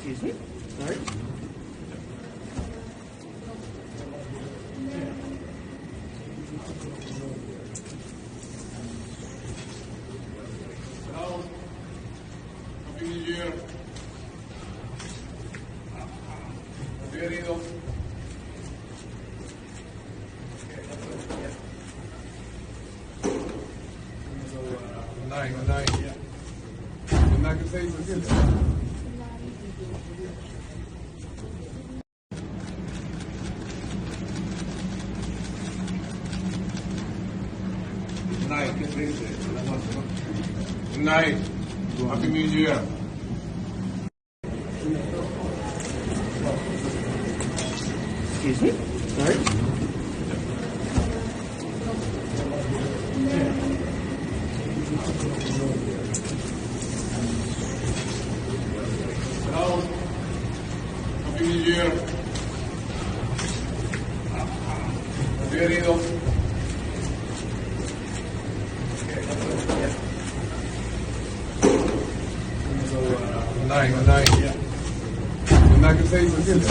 Excuse me? Sorry? Hello. Happy New Year. Bienvenido. Good night. Good night, que se dice, ¿sí? Good night, ¿qué se dice? Buenas noches, ¿no? Good night. Happy New Year. Excuse me? Sorry? Hello. Happy New Year. Bienvenido. Good night. Good night, que se dice, ¿sí?